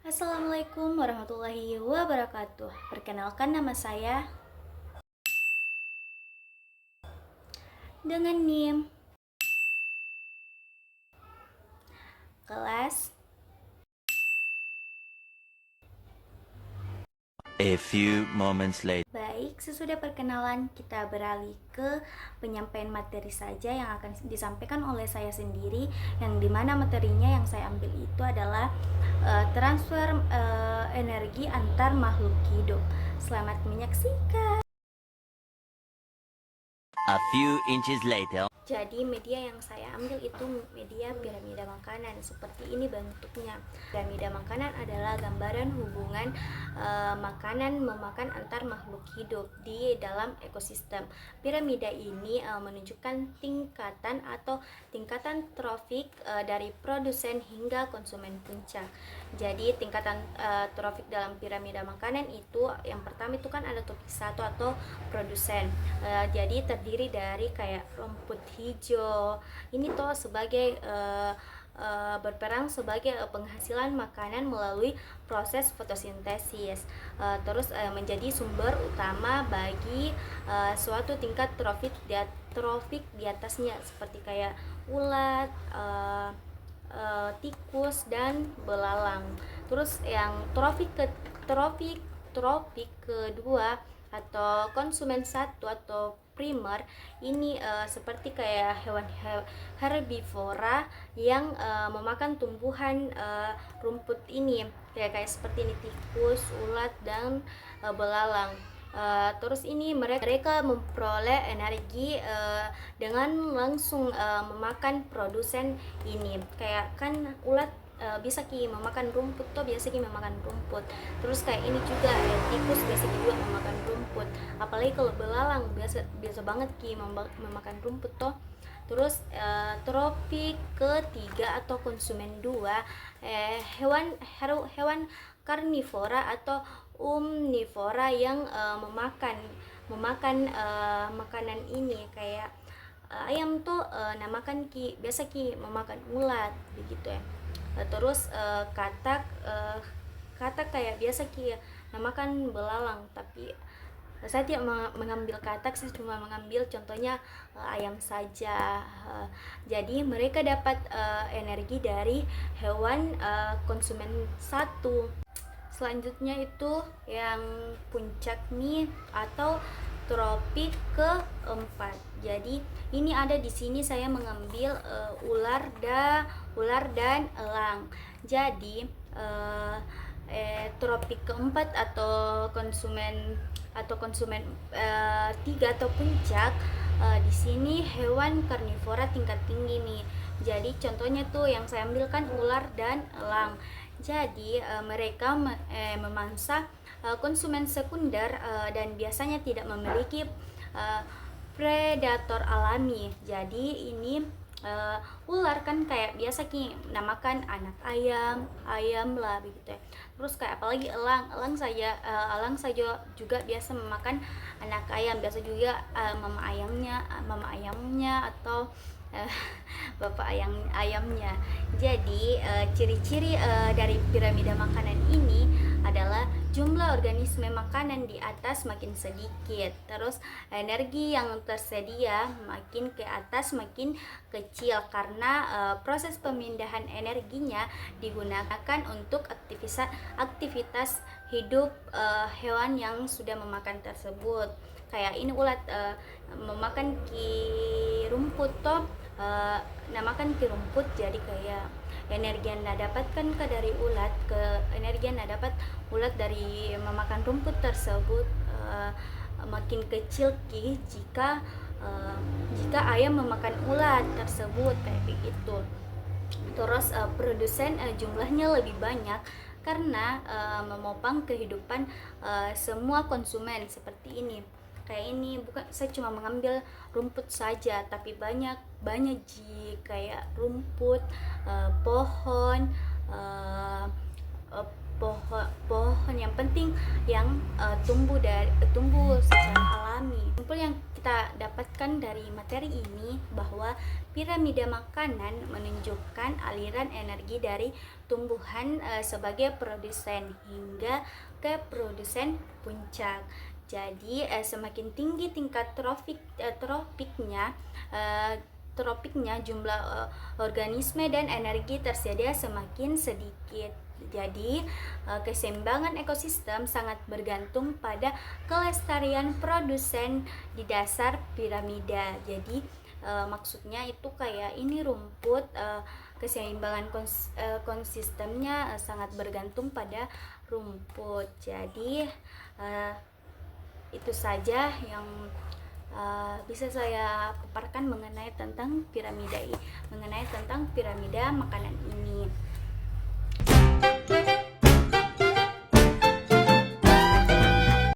Assalamualaikum warahmatullahi wabarakatuh. Perkenalkan nama saya dengan NIM kelas. A few moments later. Baik, sesudah perkenalan kita beralih ke penyampaian materi saja yang akan disampaikan oleh saya sendiri, yang dimana materinya yang saya ambil itu adalah transfer energi antar makhluk hidup. Selamat menyaksikan. A few inches later. Jadi media yang saya ambil itu media piramida makanan. Seperti ini bentuknya. Piramida makanan adalah gambaran hubungan makanan memakan antar makhluk hidup di dalam ekosistem. Piramida ini menunjukkan tingkatan atau tingkatan trofik dari produsen hingga konsumen puncak. Jadi tingkatan trofik dalam piramida makanan itu yang pertama itu kan ada topik satu atau produsen. Jadi terdiri dari kayak rumput hijau. Ini tuh sebagai berperan sebagai penghasilan makanan melalui proses fotosintesis. Terus menjadi sumber utama bagi suatu tingkat trofik di atasnya seperti kayak ulat, tikus dan belalang. Terus yang tropik kedua atau konsumen satu atau primer ini seperti kayak hewan herbivora yang memakan tumbuhan rumput ini kayak seperti ini tikus, ulat dan belalang. Terus ini mereka memperoleh energi dengan langsung memakan produsen ini. Kayak kan ulat bisa memakan rumput tuh biasa memakan rumput. Terus kayak ini juga tikus biasa juga memakan rumput. Apalagi kalau belalang biasa banget memakan rumput toh. Terus tropik ketiga atau konsumen dua, hewan karnivora atau omnivora yang memakan makanan ini kayak ayam tuh namakan biasa memakan ulat begitu ya. Terus katak kayak biasa namakan belalang, tapi saya tidak mengambil katak, saya cuma mengambil contohnya ayam saja. Jadi mereka dapat energi dari hewan konsumen satu. Selanjutnya itu yang puncak nih atau tropik keempat. Jadi ini ada di sini saya mengambil ular dan elang. Jadi tropik keempat atau konsumen tiga atau puncak, di sini hewan karnivora tingkat tinggi nih. Jadi contohnya tuh yang saya ambil kan ular dan elang. Jadi mereka memangsa konsumen sekunder dan biasanya tidak memiliki predator alami. Jadi ini ular kan kayak biasa namakan anak ayam lah begitu ya. Terus kayak apalagi elang saja juga biasa memakan anak ayam, biasa juga mama ayamnya atau bapak ayamnya. Jadi ciri-ciri dari piramida makanan ini adalah jumlah organisme makanan di atas makin sedikit, terus energi yang tersedia makin ke atas makin kecil karena proses pemindahan energinya digunakan untuk aktivitas hidup hewan yang sudah memakan tersebut. Kayak ini ulat memakan rumput toh, namakan rumput. Jadi kayak energi yang dapatkan dari ulat, energi yang dapat ulat dari memakan rumput tersebut makin kecil jika ayam memakan ulat tersebut kayak begitu. Terus produsen jumlahnya lebih banyak karena memopang kehidupan semua konsumen seperti ini. Kayak ini bukan saya cuma mengambil rumput saja, tapi banyak kayak rumput, pohon, pohon yang penting yang tumbuh secara alami. Yang kita kita dapatkan dari materi ini bahwa piramida makanan menunjukkan aliran energi dari tumbuhan sebagai produsen hingga ke produsen puncak. Jadi semakin tinggi tingkat tropiknya jumlah organisme dan energi tersedia semakin sedikit. Jadi keseimbangan ekosistem sangat bergantung pada kelestarian produsen di dasar piramida. Jadi maksudnya itu kayak ini rumput, keseimbangan konsistemnya sangat bergantung pada rumput. Jadi itu saja yang bisa saya paparkan mengenai tentang piramida makanan ini.